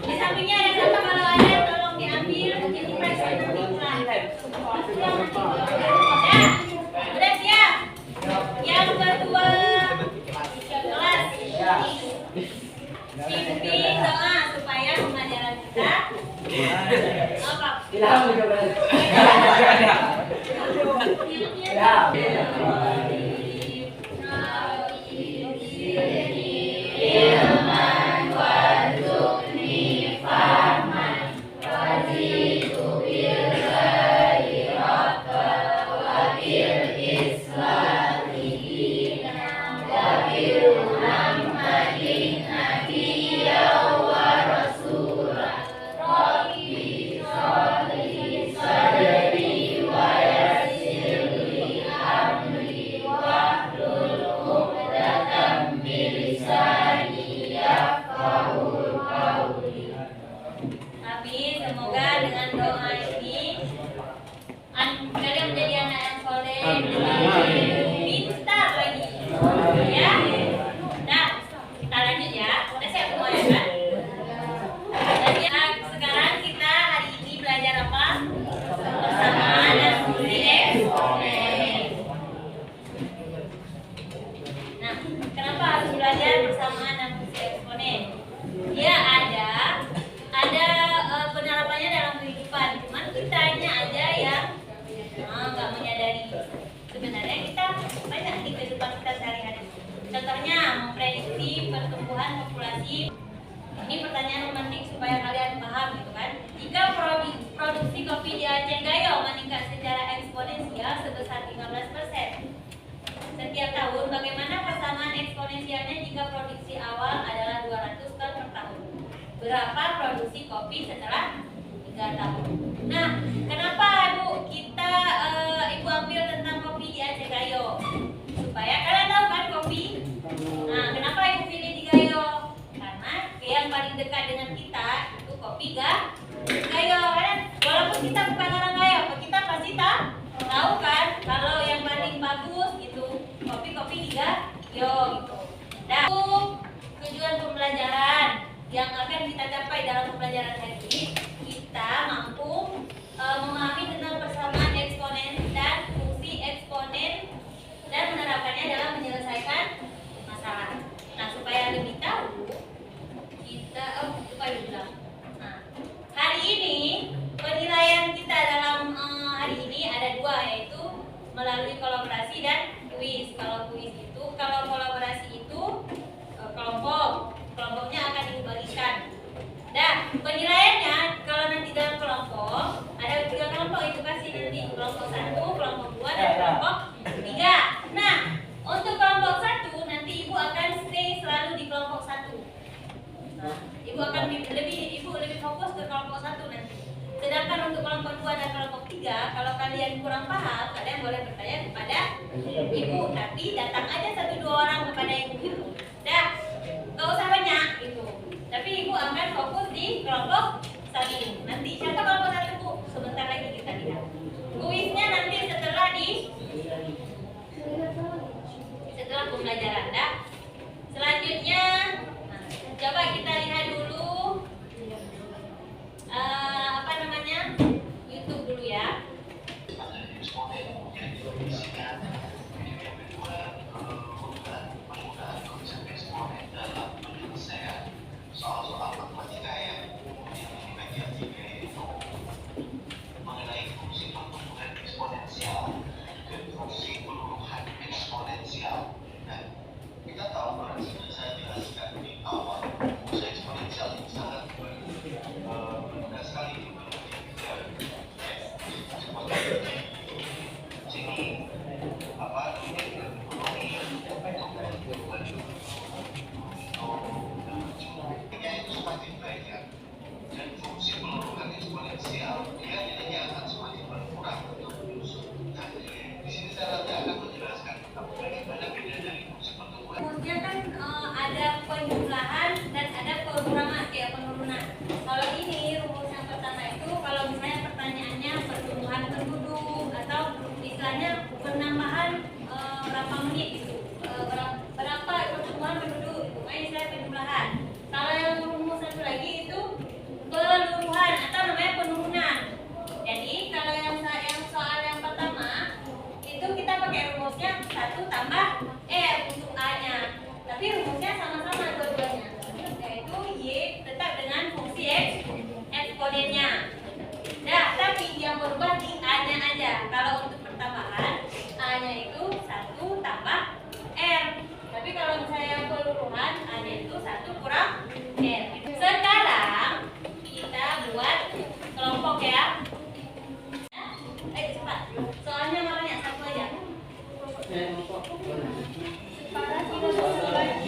Di sampingnya ada sampah, kalau ada tolong diambil, diperiksa nanti pulang. Udah siap? Yang kedua, kelas pimpin doa supaya pembelajaran kita semoga dengan doa ini kalian menjadi anak yang soleh, pintar lagi, ya. Nah, kita lanjut ya. Udah siap semuanya kan? Jadi sekarang kita hari ini belajar apa? Persamaan dan fungsi eksponen. Nah, kenapa harus belajar persamaan dan fungsi eksponen? Ya ada penerapannya dalam kehidupan, cuman kitanya aja yang nggak menyadari. Sebenarnya kita banyak di kehidupan kita sehari-hari. Contohnya memprediksi pertumbuhan populasi. Ini pertanyaan romantik supaya kalian paham gitu kan. Jika produksi kopi di Aceh Gayo meningkat secara eksponensial sebesar 15% setiap tahun, bagaimana persamaan eksponensialnya jika produksi awal adalah 200 ton per tahun? Berapa produksi kopi setelah 3 tahun? Nah, kenapa Ibu ambil tentang kopi di Aceh Gayo? Supaya kalian tahu kan kopi. Nah, kenapa Ibu pilih di Gayo? Karena yang paling dekat dengan kita itu kopi Gayo kan? Walaupun kita bukan orang Gayo, kita pasti tahu kan kalau yang paling bagus itu kopi di Gayo gitu. Nah, itu tujuan pembelajaran yang akan kita capai dalam pembelajaran hari ini. Kita mampu memahami tentang persamaan eksponen dan fungsi eksponen dan menerapkannya dalam menyelesaikan masalah. Nah, supaya lebih tahu, kita Nah, hari ini penilaian kita dalam hari ini ada 2, yaitu melalui kolaborasi dan kuis. Kalau kolaborasi itu kelompoknya akan dibagikan. Nah, penilaiannya kalau nanti dalam kelompok ada 3 kelompok, itu kasih nanti kelompok 1, kelompok 2, dan kelompok 3. Nah, untuk kelompok 1 nanti Ibu akan stay selalu di kelompok 1. Nah, Ibu akan lebih fokus ke kelompok 1 nanti. Sedangkan untuk kelompok 2 dan kelompok 3, kalau kalian kurang paham, kalian boleh bertanya kepada Ibu, tapi datang aja 1-2 orang kepada Ibu. Dah, gak usah banyak gitu. Tapi Ibu akan fokus di kelompok 1. Nanti siapa kelompok 1, Bu? Sebentar lagi kita lihat. Kuisnya nanti setelah pembelajaran. Dah. Selanjutnya, coba kita lihat dulu YouTube dulu ya. penambahan penduduk atau istilahnya penambahan berapa menit gitu, berapa pertumbuhan penduduk, itu kan istilah penjumlahan. Kalau yang rumus satu lagi itu keseluruhan atau namanya penurunan. Jadi kalau yang soal yang pertama itu kita pakai rumusnya 1 tambah R untuk A-nya. Tapi rumusnya sama-sama dua-duanya, yaitu Y tetap dengan fungsi X eksponennya. Nah, tapi yang berubah di A-nya aja. Kalau untuk pertambahan A-nya itu 1 tambah R. Tapi kalau misalnya yang keseluruhan A-nya itu 1 kurang R. Sekarang kita buat kelompok ya. Cepat. Soalnya makanya satu aja.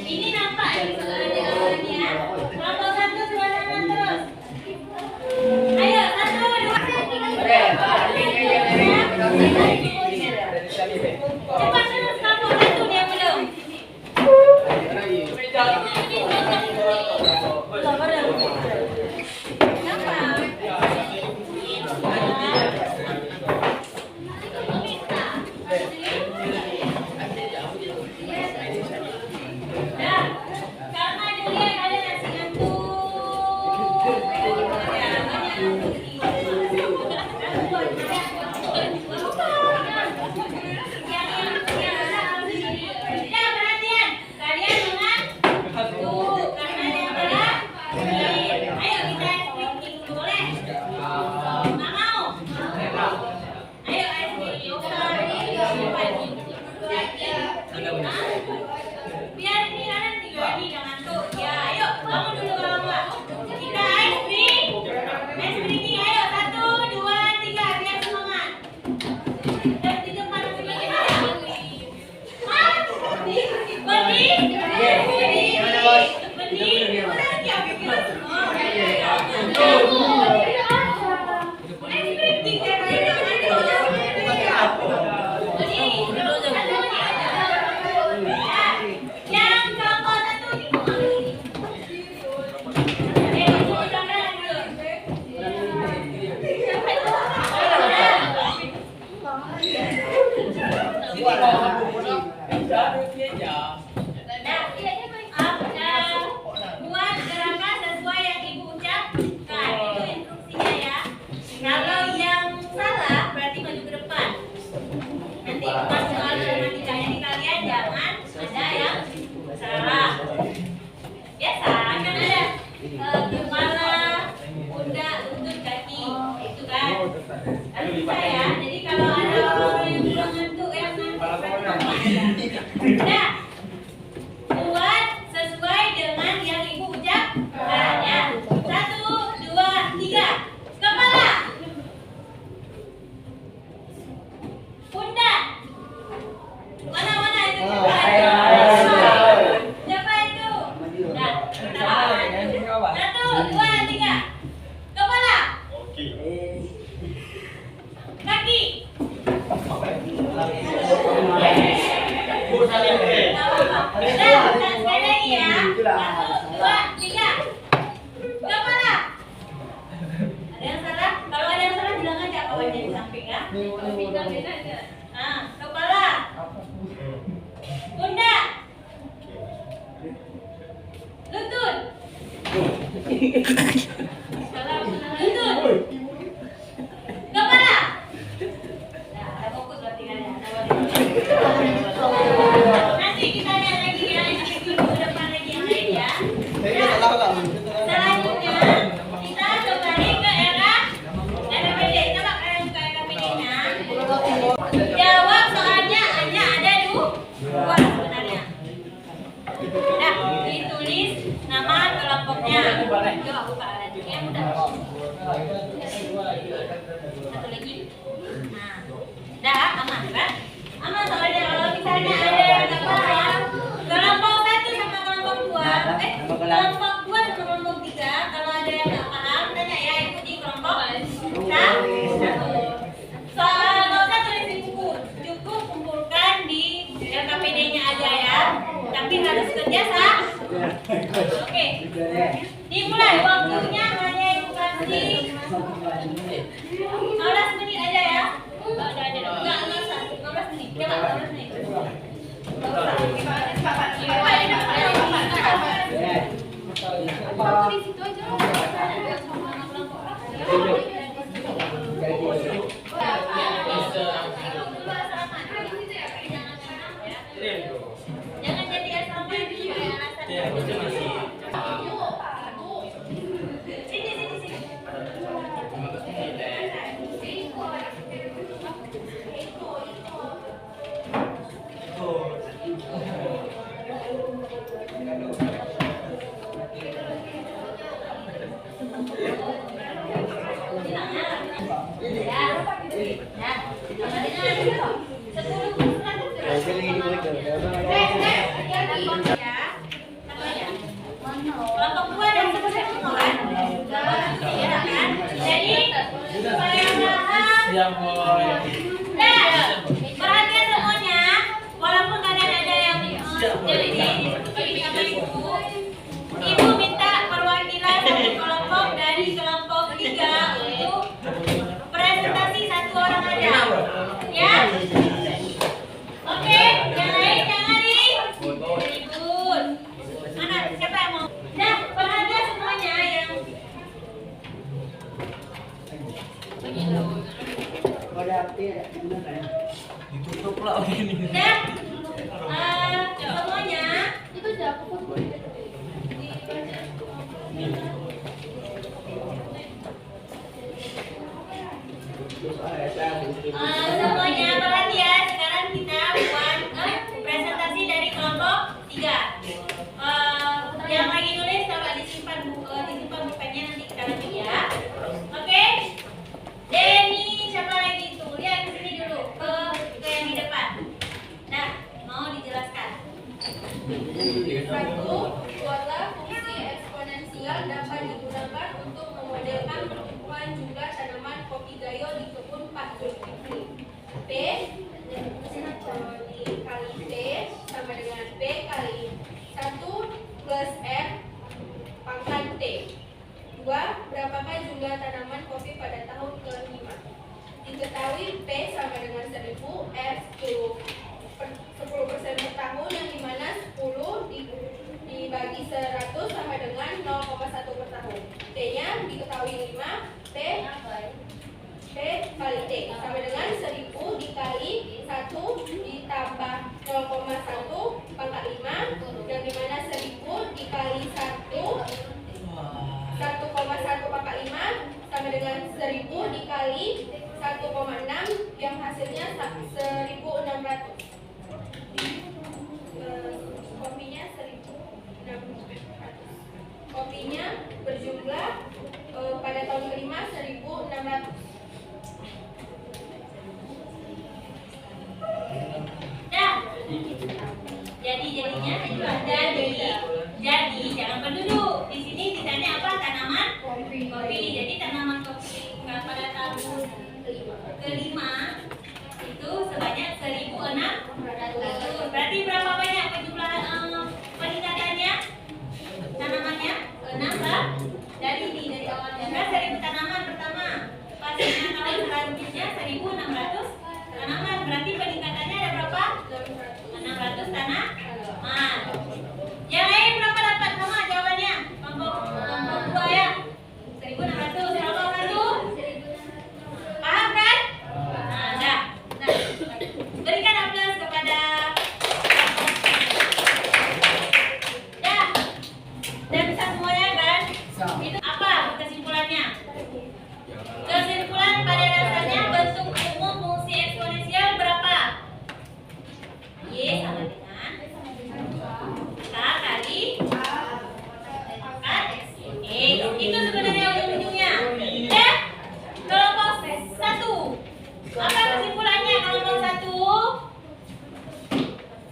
Ini nampak ini soalnya awalnya. Kelompok 1 sebelah kanan terus. Ayo 1, 2, 3. Cepat terus kelompok 1 dia belum. Buat gerakan sesuai yang ibu ucapkan, itu instruksinya ya. Kalau yang salah berarti maju ke depan. Nanti pas soal matematikanya di kalian jangan ada yang salah. Biasa kan ada kepala, pundak, lutut, kaki, itu kan. Harus bisa ya. Jadi kalau ada orang yang belum ngantuk yang nah, buat sesuai dengan yang ibu ucapkan ya. 1, 2, 3. Kepala, pundak, mana itu siapa itu? Nah, 1, 2, 3. Kepala, kaki. Sekali lagi ya. 1, 2, 3. Kepala. Ada yang salah? Kalau ada yang salah bilang aja kawannya di samping ya. Nah, kepala. Pundak. Lutut. Lutut. Kepala. Nah, ada fokus berarti kan ya. Nanti kita lihat lagi ya, ke depan lagi yang lain ya. Selanjutnya kita kembali ke era KPD. Coba kalian buka KPD-nya. Jawab soalnya hanya ada dua sebenarnya. Nah, ditulis nama kelompoknya. Coba buka lagi ya, udah. Satu lagi. Nah, dah aman kan? Aman soalnya kalau misalnya ada yang nggak paham, kelompok 1 sama kelompok 2, kelompok 2 sama kelompok 3, kalau ada yang nggak paham tanya ya, ikuti kelompok 1. Soal nggak usah tulis di buku, cukup kumpulkan di LKPD-nya aja ya, tapi harus kerja sah. Oke, dimulai waktunya hanya bukan sih? 15 menit aja ya. Enggak bisa. 15 menit. Ya enggak 15 menit. Di situ aja. Jangan jadi asal main di alasan. Sini. Kelompok 2 dan selesai semua kan? Iya kan? Jadi supaya paham. Perhatian semuanya. Walaupun kalian ada yang jadi sama ibu minta perwakilan satu kelompok dari kelompok 3 untuk presentasi satu orang aja. Ya? Oke, yang lain jangan ribut. Mana? Siapa yang mau? Nah, perhatian semuanya yang ditutup lah ini. nah, semuanya Itu udah aku foto. semuanya perhatian. Sekarang kita buat presentasi dari kelompok 3. Yang lagi nulis coba disimpan bukannya nanti kita lanjut ya. Oke. Denny, siapa lagi itu? Lihat ke sini dulu ke yang di depan. Nah, mau dijelaskan. Satu, buatlah fungsi eksponensial dapat digunakan untuk memodelkan pertumbuhan jumlah tanaman kopi gayo di kebun Pak Zulkifli. P dikali T sama dengan B kali 1 plus R pangkat T. 2. Berapakah jumlah tanaman kopi pada tahun ke-5? Diketahui P sama dengan 1000, R 10% per tahun, yang dimana 10 dibagi 100 sama dengan 0,1 per tahun. T-nya diketahui 5, T kali T sama dengan 1000 dikali 1 ditambah 0,1 pangkat 5, yang dimana 1000 dikali 1,1 pangkat 5 sama dengan 1000 dikali 1,6 yang hasilnya 1600. Kopinya 1600. Kopinya berjumlah pada tahun ke-5 1600. Dah. Jadinya jadi jangan penduduk. Di sini ditanya apa? Tanaman kopi. Jadi tanaman kopi pada tahun ke-5 itu sebanyak 1600. Berarti berapa banyak jumlah peningkatannya? Tanamannya 6 lah. Dari awalnya kan 1000 tanaman pertama. Pasnya tahun selanjutnya 1600 tanaman. Berarti peningkatannya ada berapa? 600 tanaman. Yang lain berapa dapat sama jawabannya? Kelompok 2 ya. 1600 berapa satu? Paham kan? Nah, berikan aplaus kepada dan bisa semuanya kan? Itu apa kesimpulannya? Kesimpulan pada dasarnya bentuk umum fungsi eksponensial berapa? Y sama dengan K kali itu sebenarnya ujung-ujungnya. Dan kelompok 1. Apa kesimpulannya kelompok 1?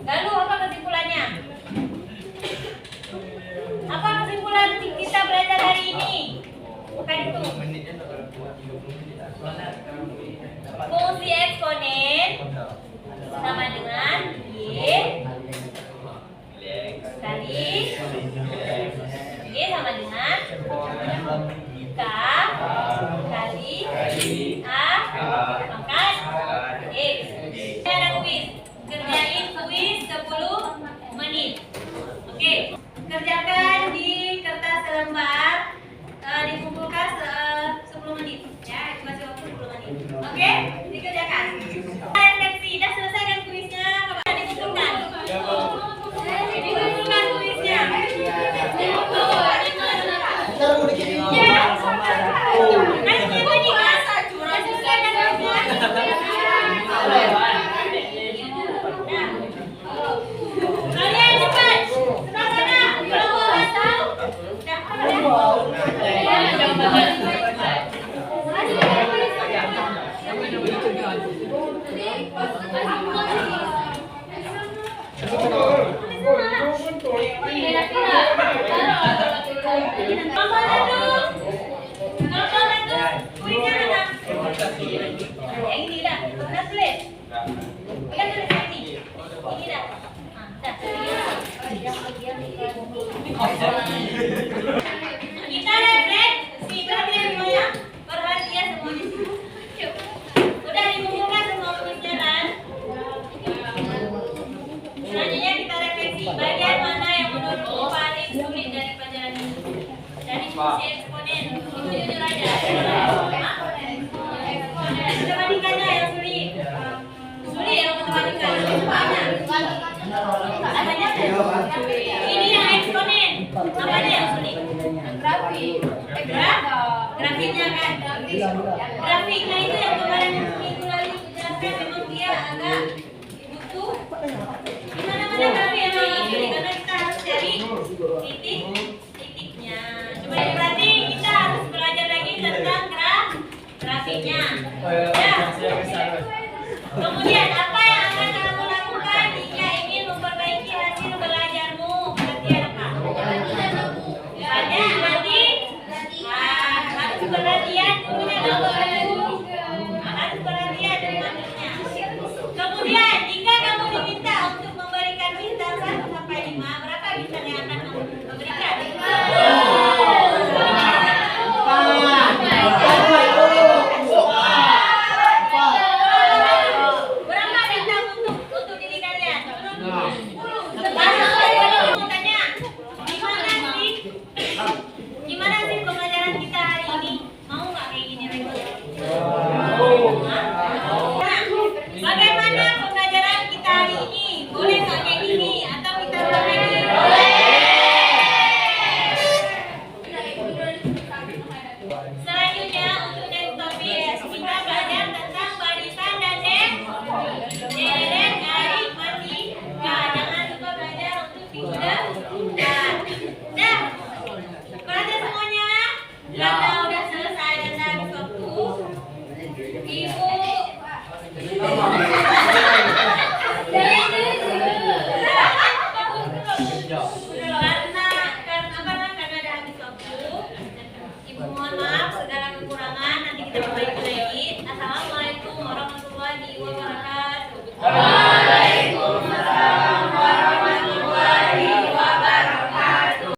Lalu apa kesimpulannya? Apa kesimpulan kita belajar hari ini? Bukan itu. Fungsi eksponen sama dengan Y kali Y sama dengan K menit. Ya, masih waktu 10 menit. Oke, dikerjakan. Refleksi, dah selesai kan kuisnya? Bapak dikumpulkan. Dikumpulkan kuisnya. Kalian cepat. Sebelah sana. Kalau mau tahu. Yang ini dah. Dah tulis. Kita tulis yang ini. Ini dah. Dah. Kita refleksi. Perhatian semuanya. Perhatian semuanya. Udah dikumpulkan semua tulisnya kan? Selanjutnya kita refleksi. Bagian mana yang menurutmu paling sulit dari pelajaran ini? Dari fungsi eksponen. Itu jujur aja. Matematikanya yang sulit. Sulit yang matematika. Banyak. Ini yang eksponen. Apanya yang sulit? Grafiknya kan? Grafiknya itu yang kemarin minggu lalu dijelaskan memang dia agak butuh mana-mana grafik yang agak sulit karena kita harus cari titiknya. Coba berarti kita harus belajar lagi tentang grafiknya. Ya. Kemudian apa yang akan kamu lakukan jika ingin memperbaiki hasil belajarmu? Perhatian apa? Banyak nanti harus perhatian punya harus perhatian dengannya. Kemudian jika kamu diminta untuk memberikan bintang 1 sampai 5, berapa bintang yang akan kamu berikan? Berapa bintang untuk diri kalian? Tanya, gimana sih pembelajaran kita hari ini? Mau nggak kayak gini lagi? Nah, bagaimana pembelajaran kita hari ini? Boleh nggak kayak gini? Atau kita ulang lagi? Selanjutnya untuk next topik kita belajar tentang barisan dan deret garis matematika. Jangan lupa belajar untuk figura. Nah, perhatian semuanya. Karena udah selesai dan habis waktu, Ibu. Karena ada habis waktu, Ibu mohon maaf segala kekurangan. Nanti kita perbaiki lagi. Assalamualaikum warahmatullahi wabarakatuh. Waalaikumsalam warahmatullahi wabarakatuh.